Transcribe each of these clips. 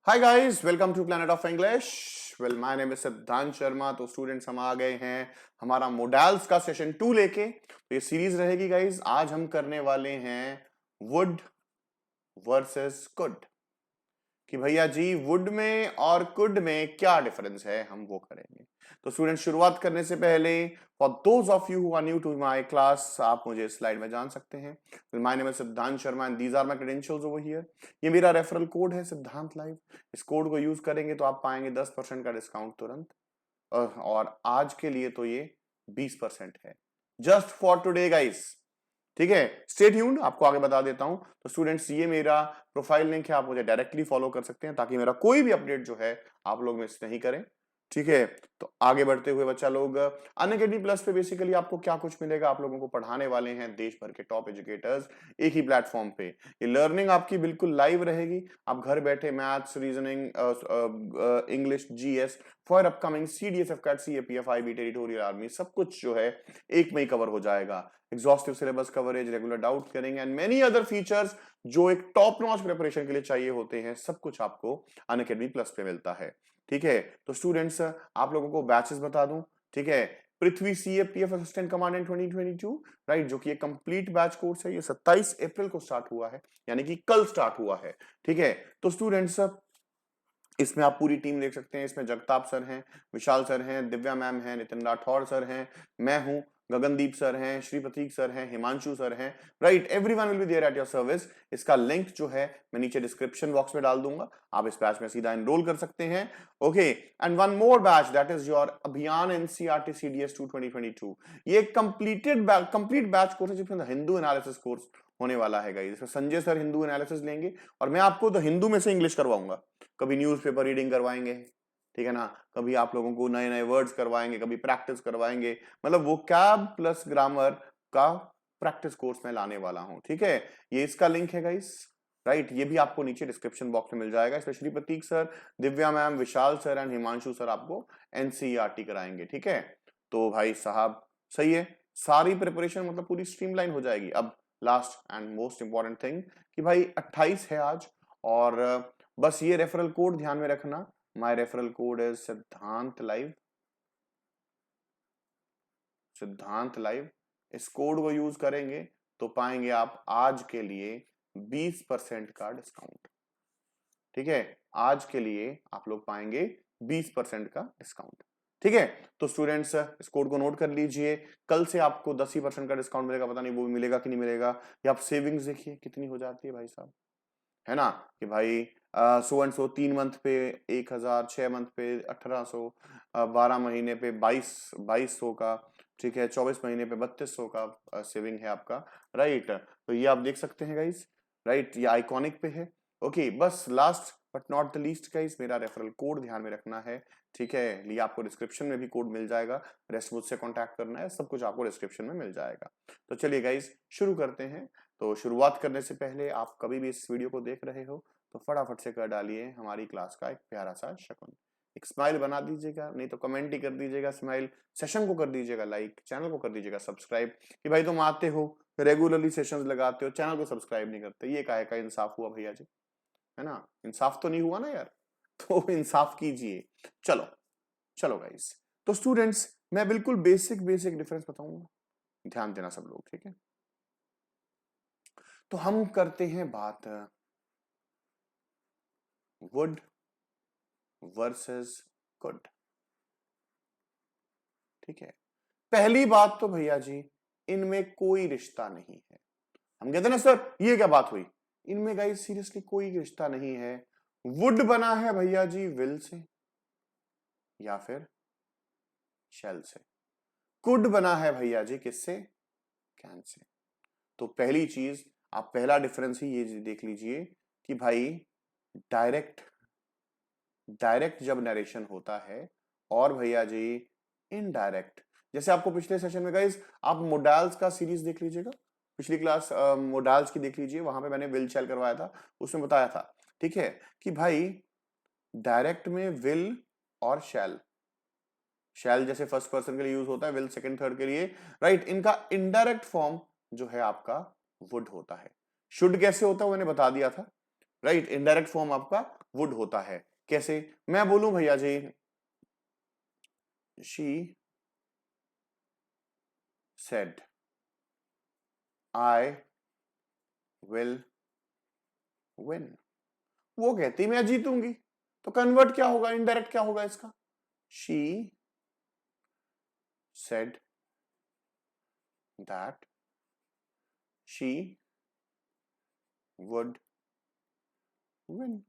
Hi guys, welcome to planet of English. Well, my name is Siddhant Sharma. तो students, हम आ गए हैं हमारा मोडाल्स का सेशन 2 लेके। तो ये सीरीज रहेगी गाइस। आज हम करने वाले हैं वुड वर्सेस कुड, कि भैया जी वुड में और कुड में क्या डिफरेंस है, हम वो करेंगे। तो स्टूडेंट, शुरुआत करने से पहले, for those of you who are new to my class, आप मुझे स्लाइड में जान सकते हैं। My name is Siddhant Sharma and these are my credentials over here. ये मेरा रेफरल कोड है, सिद्धांत लाइव। इस कोड को यूज करेंगे तो आप पाएंगे 10% का डिस्काउंट तुरंत। और आज के लिए तो ये 20% है, जस्ट फॉर टुडे गाइस। ठीक है, स्टे ट्यून्ड, आपको आगे बता देता हूं। तो स्टूडेंट्स, ये मेरा प्रोफाइल लिंक है, आप मुझे डायरेक्टली फॉलो कर सकते हैं ताकि मेरा कोई भी अपडेट जो है आप लोग मिस नहीं करें। ठीक है, तो आगे बढ़ते हुए बच्चा लोग, अनअकैडमी प्लस पे बेसिकली आपको क्या कुछ मिलेगा, आप लोगों को पढ़ाने वाले हैं देश भर के टॉप एजुकेटर्स एक ही प्लेटफॉर्म पे। ये लर्निंग आपकी बिल्कुल लाइव रहेगी। आप घर बैठे maths, reasoning, English, GS for upcoming CDS, CAT, CAPF, IB, territorial army, सब कुछ जो है एक में ही कवर हो जाएगा। Exhaustive syllabus coverage, regular doubt करेंगे एंड मेनी अदर फीचर्स जो एक टॉप नॉच प्रिपरेशन के लिए चाहिए होते हैं, सब कुछ आपको अनअकैडमी प्लस पे मिलता है। ठीक है, तो स्टूडेंट्स, आप लोगों को बैचेस बता दूं। ठीक है, पृथ्वी सीएपीएफ असिस्टेंट कमांडेंट 2022, राइट, जो कि एक कंप्लीट बैच कोर्स है। ये 27 अप्रैल को स्टार्ट हुआ है, यानी कि कल स्टार्ट हुआ है। ठीक है, तो स्टूडेंट्स, इसमें आप पूरी टीम देख सकते हैं। इसमें जगताप सर हैं, विशाल सर हैं, दिव्या मैम हैं, नितिन राठौर सर हैं, मैं हूं, गगनदीप सर हैं, श्री प्रतीक सर हैं, हिमांशु सर हैं, right. Everyone will be there at your service. इसका लिंक जो है मैं नीचे डिस्क्रिप्शन बॉक्स में डाल दूंगा, आप इस बैच में सीधा एनरोल कर सकते हैं। Okay, and one more batch, that is your अभियान एनसीईआरटी सीडीएस 2 2022। ये कंप्लीट बैच कोर्स है जिसमें हिंदू एनालिसिस कोर्स होने वाला है गाइस। इसमें संजय सर हिंदू एनालिसिस लेंगे और मैं आपको तो हिंदू में से इंग्लिश करवाऊंगा। कभी न्यूज़पेपर रीडिंग करवाएंगे, ठीक है ना, कभी आप लोगों को नए नए वर्ड्स करवाएंगे, कभी प्रैक्टिस करवाएंगे। मतलब वोकैब प्लस ग्रामर का प्रैक्टिस कोर्स में लाने वाला हूं। ठीक है, ये इसका लिंक है गाइस, राइट। ये भी आपको नीचे डिस्क्रिप्शन बॉक्स में मिल जाएगा। इसमें Shri Prateek sir, Divya ma'am, Vishal sir and Himanshu sir आपको एनसीईआरटी कराएंगे। ठीक है, तो भाई साहब सही है, सारी प्रिपरेशन मतलब पूरी स्ट्रीमलाइन हो जाएगी। अब last and most important thing कि भाई 28 है आज, और बस ये रेफरल कोड ध्यान में रखना। माय रेफरल कोड इज सिद्धांत लाइव, सिद्धांत लाइव। इस कोड को यूज करेंगे तो पाएंगे आप आज के लिए 20% का डिस्काउंट। ठीक है, आज के लिए आप लोग पाएंगे 20% का डिस्काउंट। ठीक है, तो स्टूडेंट्स, इस कोड को नोट कर लीजिए। कल से आपको 10% का डिस्काउंट मिलेगा, पता नहीं वो भी मिलेगा कि नहीं मिलेगा। ये आप सेविंग्स देखिए कितनी हो जाती है भाई साहब, है ना, कि भाई सो एंड सो 3 मंथ पे 1000, 6 मंथ पे 1800, 12 महीने पे 2200 का, ठीक है, 24 महीने पे 3200 का सेविंग है आपका, राइट। तो ये आप देख सकते हैं गाइस, राइट, ये आइकॉनिक पे है। ओके, बस last but not the least guys, मेरा रेफरल कोड ध्यान में रखना है। ठीक है, लिए आपको डिस्क्रिप्शन में भी कोड मिल जाएगा। रेस्ट मुझसे कॉन्टैक्ट करना है, सब कुछ आपको डिस्क्रिप्शन में मिल जाएगा। तो चलिए गाइस, शुरू करते हैं। तो शुरुआत करने से पहले, आप कभी भी इस वीडियो को देख रहे हो तो फटाफट से कर डालिए हमारी क्लास का एक प्यारा सा शकुन। एक स्माइल बना दीजिएगा, नहीं तो कमेंट ही कर दीजिएगा स्माइल। सेशन को कर दीजिएगा लाइक, चैनल को कर दीजिएगा सब्सक्राइब। कि भाई तुम आते हो, रेगुलरली सेशंस लगाते हो, चैनल को सब्सक्राइब नहीं करते, ये काहे का इंसाफ हुआ भैया जी, है ना। इंसाफ तो नहीं हुआ ना यार, तो इंसाफ कीजिए। चलो चलो गाइस, तो स्टूडेंट्स, मैं बिल्कुल बेसिक बेसिक डिफरेंस बताऊंगा, ध्यान देना सब लोग। ठीक है, तो हम करते हैं बात वुड वर्सेस कुड। ठीक है, पहली बात तो भैया जी, इनमें कोई रिश्ता नहीं है। हम कहते हैं ना सर ये क्या बात हुई, इनमें गाइस सीरियसली कोई रिश्ता नहीं है। वुड बना है भैया जी विल से या फिर शेल से, कुड बना है भैया जी किससे, कैन से। तो पहली चीज, आप पहला डिफरेंस ही ये देख लीजिए कि भाई डायरेक्ट डायरेक्ट जब नरेशन होता है, और भैया जी इनडायरेक्ट, जैसे आपको पिछले सेशन में गाइस, आप मोडाल्स का सीरीज देख लीजिएगा, पिछली क्लास मोडाल्स की देख लीजिए, वहां पे मैंने विल शैल करवाया था, उसमें बताया था। ठीक है, कि भाई डायरेक्ट में विल और शैल, शैल जैसे फर्स्ट पर्सन के लिए यूज होता है, विल सेकंड थर्ड के लिए, राइट। इनका इनडायरेक्ट फॉर्म जो है आपका वुड होता है। शुड कैसे होता है मैंने बता दिया था, राइट। इनडायरेक्ट फॉर्म आपका वुड होता है। कैसे? मैं बोलूं भैया जी she said I will win, वो कहती मैं जीतूंगी, तो कन्वर्ट क्या होगा, इनडायरेक्ट क्या होगा इसका? She said that she would win.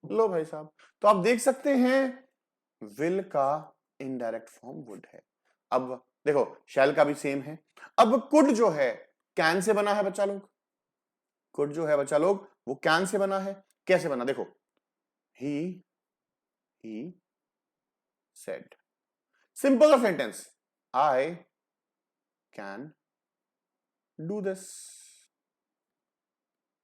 लो भाई साहब, तो आप देख सकते हैं विल का इनडायरेक्ट फॉर्म वुड है। अब देखो शैल का भी सेम है। अब कुड जो है कैन से बना है बच्चा लोग, कुड जो है बच्चा लोग वो कैन से बना है। कैसे बना देखो, ही सेड, सिंपल सा sentence, I can do this.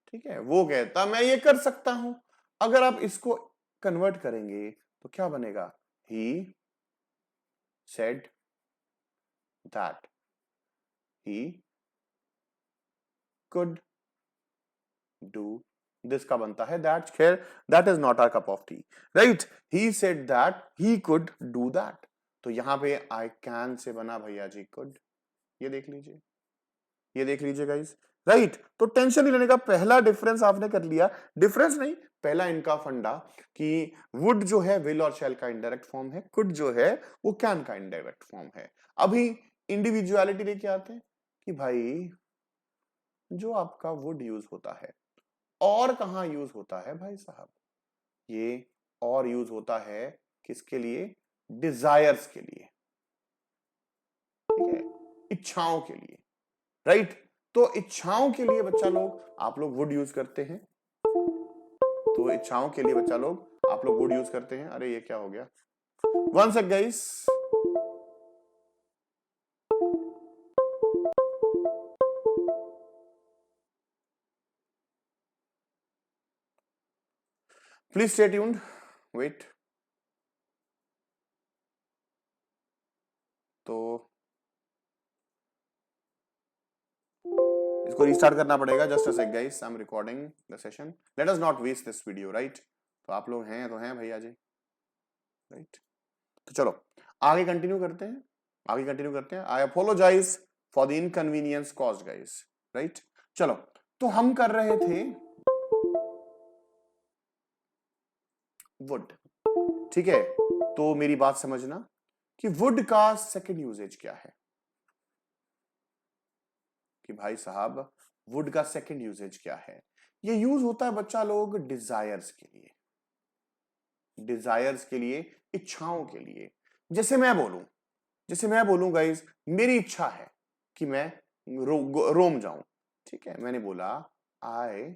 ठीक है, वो कहता मैं ये कर सकता हूं। अगर आप इसको कन्वर्ट करेंगे तो क्या बनेगा? He said that he could do this का बनता है दैट। खैर that is not our cup of tea, right. He said that he could do that, तो यहां पे आई कैन से बना भैया जी कुड। ये देख लीजिए, ये देख लीजिए गाइस, राइट। तो टेंशन नहीं लेने का, पहला डिफरेंस आपने कर लिया। डिफरेंस नहीं, पहला इनका फंडा कि वुड जो है विल और शैल का इनडायरेक्ट फॉर्म है, कुड जो है वो कैन का इनडायरेक्ट फॉर्म है। अभी इंडिविजुअलिटी लेके आते हैं कि भाई जो आपका वुड यूज होता है और कहां यूज होता है भाई साहब? ये और यूज होता है किसके लिए? डिजायर्स के लिए, ठीक है, इच्छाओं के लिए, राइट। तो इच्छाओं के लिए बच्चा लोग आप लोग वुड यूज करते हैं, तो इच्छाओं के लिए बच्चा लोग आप लोग वुड यूज करते हैं। अरे ये क्या हो गया, one sec guys. Please stay tuned, wait. तो इसको रिस्टार्ट करना पड़ेगा, just a sec guys, I am recording the session, let us not waste this video, right. तो आप लोग हैं तो हैं भैया जी, राइट। तो चलो आगे कंटिन्यू करते हैं, आगे कंटिन्यू करते हैं। I apologise for the inconvenience caused guys, right. चलो, तो हम कर रहे थे वुड, ठीक है। तो मेरी बात समझना कि वुड का सेकंड यूजेज क्या है, कि भाई साहब वुड का सेकंड यूजेज क्या है? ये यूज होता है बच्चा लोग डिजायर्स के लिए, डिजायर्स के लिए, इच्छाओं के लिए। जैसे मैं बोलूं, जैसे मैं बोलूं गाइस मेरी इच्छा है कि मैं रोम जाऊं, ठीक है। मैंने बोला I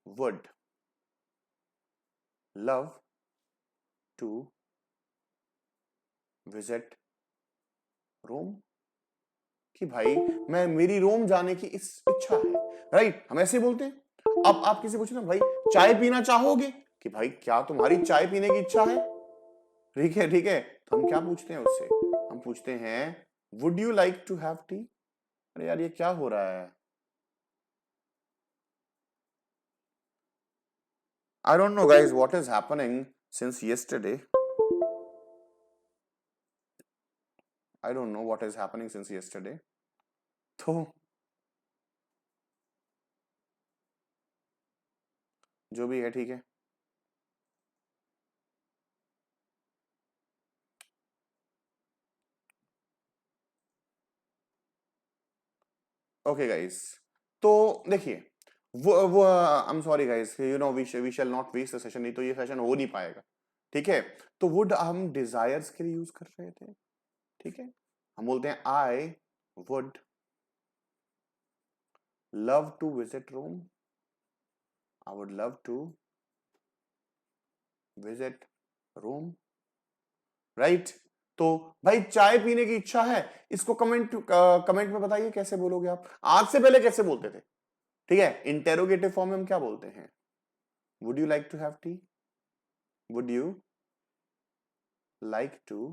would love to visit Rome, कि भाई मैं मेरी रोम जाने की इस इच्छा है, राइट। हम ऐसे बोलते हैं। अब आप किसी पूछना भाई चाय पीना चाहोगे, कि भाई क्या तुम्हारी चाय पीने की इच्छा है? ठीक है, ठीक है। तो हम क्या पूछते हैं उससे? हम पूछते हैं would you like to have tea. अरे यार ये क्या हो रहा है? I don't know guys what is happening since yesterday. I don't know what is happening since yesterday. तो जो भी है ठीक है। ओके गाइस, तो देखिए वो I am sorry guys, you know we shall not waste the session, नहीं तो ये सेशन हो नहीं पाएगा, ठीक है। तो वुड हम डिजायर्स के लिए यूज कर रहे थे, ठीक है। हम बोलते हैं I would love to visit Rome, I would love to visit Rome, right. तो भाई चाय पीने की इच्छा है, इसको कमेंट में बताइए कैसे बोलोगे आप, आज से पहले कैसे बोलते थे, ठीक है। इंटेरोगेटिव फॉर्म में हम क्या बोलते हैं? Would you like to have tea, would you like to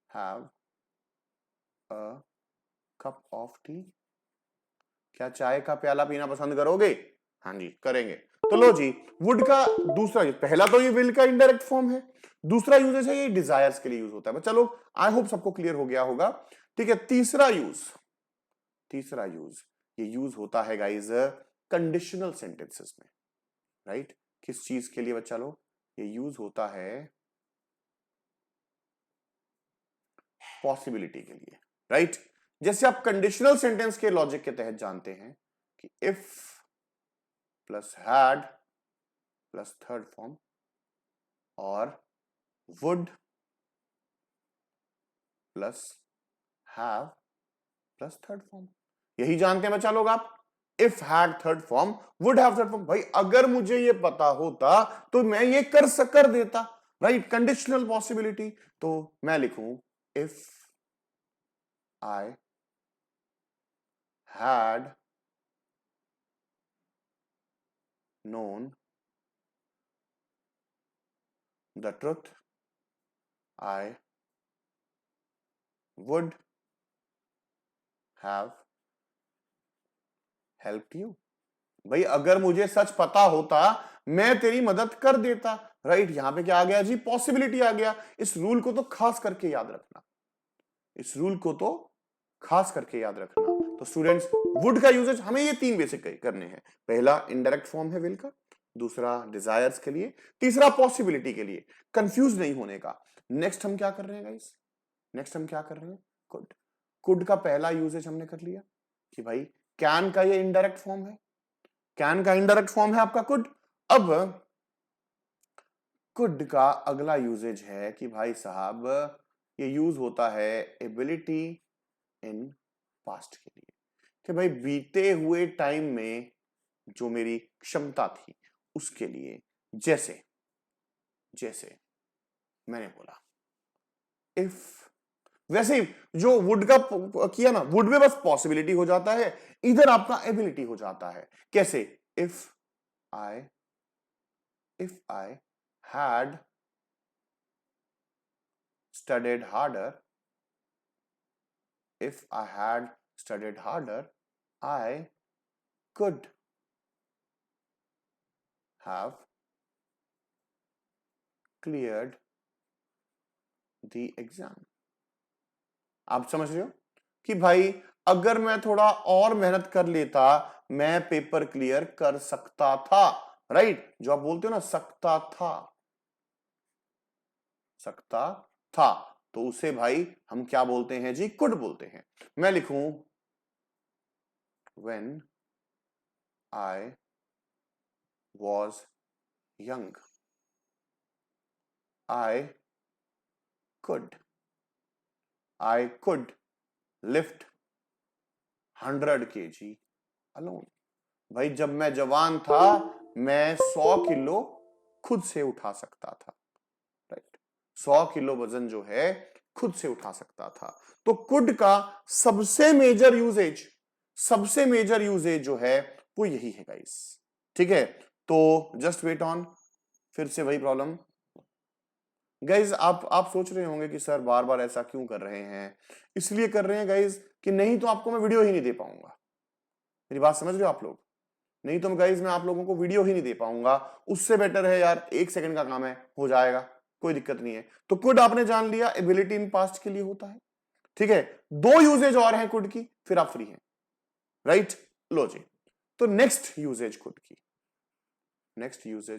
have a cup of tea, क्या चाय का प्याला पीना पसंद करोगे? हाँ जी करेंगे। तो लो जी, वुड का दूसरा, पहला तो ये विल का इनडायरेक्ट फॉर्म है, दूसरा यूजेज है ये डिजायर्स के लिए यूज होता है। चलो आई होप सबको क्लियर हो गया होगा। ठीक है, तीसरा यूज ये यूज होता है गाइज कंडीशनल सेंटेंसेस में, राइट? किस चीज के लिए बच्चा लोग? ये यूज होता है पॉसिबिलिटी के लिए, राइट? जैसे आप कंडीशनल सेंटेंस के लॉजिक के तहत जानते हैं कि if plus had plus third form और would plus have plus third form, यही जानते हैं बच्चा लोग आप। If had third form, would have third form. भाई अगर मुझे ये पता होता तो मैं ये कर देता, राइट? Conditional possibility. तो मैं लिखूं if I had known the truth, I would have helped you। भाई अगर मुझे सच पता होता मैं तेरी मदद कर देता, राइट? यहां पे क्या आ गया जी? पॉसिबिलिटी आ गया। इस रूल को तो खास करके याद रखना, इस रूल को तो खास करके याद रखना। तो स्टूडेंट्स, वुड का यूजेज हमें ये तीन बेसिक करने हैं। पहला इनडायरेक्ट फॉर्म है विल का, दूसरा डिजायर्स के लिए, तीसरा पॉसिबिलिटी के लिए, कंफ्यूज नहीं होने का। नेक्स्ट हम क्या कर रहे हैं गाइस? नेक्स्ट हम क्या कर रहे हैं? कुड। कुड का पहला यूजेज हमने कर लिया कि भाई कैन का ये इनडायरेक्ट फॉर्म है, कैन का इनडायरेक्ट फॉर्म है आपका कुड। अब कुड का अगला यूजेज है कि भाई साहब ये यूज होता है एबिलिटी इन पास्ट के लिए, कि भाई बीते हुए टाइम में जो मेरी क्षमता थी उसके लिए। जैसे जैसे मैंने बोला इफ, वैसे ही जो वुड का किया ना, वुड में बस पॉसिबिलिटी हो जाता है, इधर आपका एबिलिटी हो जाता है। कैसे? If I had studied harder, if I had studied harder, I could have cleared the exam। आप समझ रहे हो कि भाई अगर मैं थोड़ा और मेहनत कर लेता मैं पेपर क्लियर कर सकता था, राइट? जो आप बोलते हो ना सकता था, सकता था, तो उसे भाई हम क्या बोलते हैं जी? कुड बोलते हैं। मैं लिखूं when I was young I could lift 100 kg alone। भाई जब मैं जवान था मैं 100 किलो खुद से उठा सकता था, राइट? 100 किलो वजन जो है खुद से उठा सकता था। तो कुड का सबसे मेजर यूजेज जो है वो यही है गाइस। ठीक है, तो जस्ट वेट ऑन। फिर से वही प्रॉब्लम गाइज, आप सोच रहे होंगे कि सर बार बार ऐसा क्यों कर रहे हैं? इसलिए कर रहे हैं गाइज कि नहीं तो आपको मैं वीडियो ही नहीं दे पाऊंगा। मेरी बात समझ रहे हो आप लोग? नहीं तो गाइज मैं आप लोगों को वीडियो ही नहीं दे पाऊंगा। उससे बेटर है यार 1 सेकंड का काम है, हो जाएगा, कोई दिक्कत नहीं है। तो कुड आपने जान लिया एबिलिटी इन पास्ट के लिए होता है। ठीक है, 2 यूजेज और हैं कुड की, फिर आप फ्री हैं, राइट? लो जी, तो नेक्स्ट यूजेज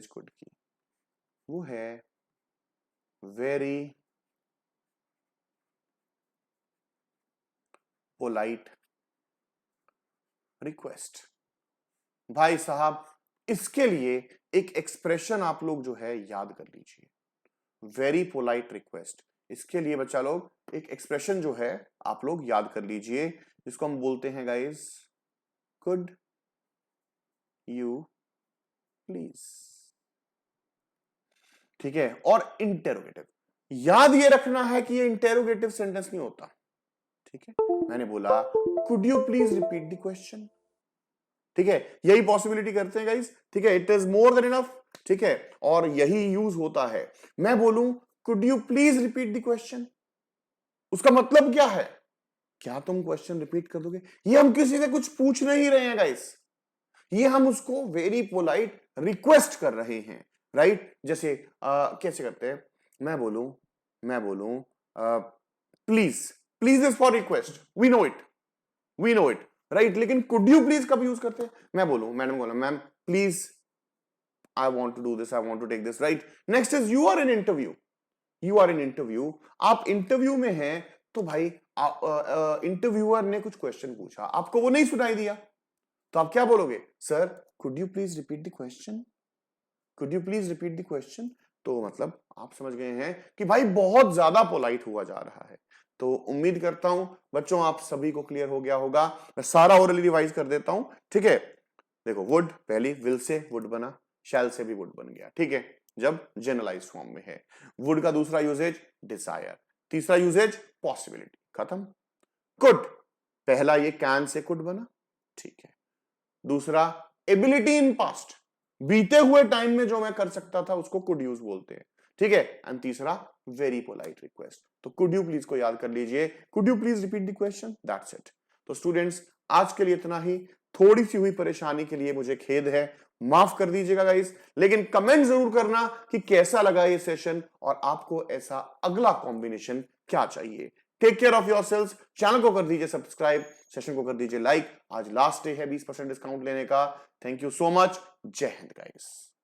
कुड की वो है वेरी पोलाइट रिक्वेस्ट। भाई साहब इसके लिए एक एक्सप्रेशन आप लोग जो है याद कर लीजिए, वेरी पोलाइट रिक्वेस्ट। इसके लिए बच्चा लोग एक एक्सप्रेशन जो है आप लोग याद कर लीजिए, जिसको हम बोलते हैं गाइस कुड यू प्लीज। ठीक है, और इंटेरोगेटिव याद ये रखना है कि ये इंटेरोगेटिव सेंटेंस नहीं होता। ठीक है, मैंने बोला could you please repeat the question. ठीक है, यही पॉसिबिलिटी करते हैं गाइस। ठीक है, it is more than enough. ठीक है, और यही यूज होता है। मैं बोलूं could you please repeat the question, उसका मतलब क्या है? क्या तुम क्वेश्चन रिपीट कर दोगे? ये हम किसी से कुछ पूछ नहीं रहे हैं गाइस, ये हम उसको वेरी पोलाइट रिक्वेस्ट कर रहे हैं, राइट? जैसे कैसे करते हैं, मैं बोलूं please, please is for request, we know it, right? लेकिन कुड यू प्लीज कब यूज करते हैं? मैं बोलूं, मैडम बोला ma'am please I want to do this, I want to take this, right? Next is you are in interview, आप interview में हैं, तो भाई इंटरव्यूअर ने कुछ क्वेश्चन पूछा, आपको वो नहीं सुनाई दिया, तो आप क्या बोलोगे? Sir could you please repeat the question, could you please repeat the question? तो मतलब आप समझ गए हैं कि भाई बहुत ज्यादा पोलाइट हुआ जा रहा है। तो उम्मीद करता हूं बच्चों आप सभी को क्लियर हो गया होगा। मैं सारा ओरली रिवाइज कर देता हूं, ठीक है? देखो, वुड पहली विल से वुड बना, शैल से भी वुड बन गया, ठीक है, जब जनरलाइज फॉर्म में है। वुड का दूसरा यूजेज डिजायर, तीसरा यूजेज पॉसिबिलिटी, खत्म। कुड, पहला ये कैन से कुड बना, ठीक है। दूसरा एबिलिटी इन पास्ट, बीते हुए टाइम में जो मैं कर सकता था उसको कुड यूज बोलते हैं, ठीक है। एंड तीसरा वेरी पोलाइट रिक्वेस्ट, तो कुड यू प्लीज को याद कर लीजिए, could you please repeat the question, that's it. तो स्टूडेंट्स आज के लिए इतना ही। थोड़ी सी हुई परेशानी के लिए मुझे खेद है, माफ कर दीजिएगा गाइस, लेकिन कमेंट जरूर करना कि कैसा लगा ये सेशन और आपको ऐसा अगला कॉम्बिनेशन क्या चाहिए। Take care of yourselves, channel को कर दीजिए सब्सक्राइब, सेशन को कर दीजिए लाइक। आज लास्ट डे है 20% डिस्काउंट लेने का। थैंक यू सो मच, जय हिंद गाइस।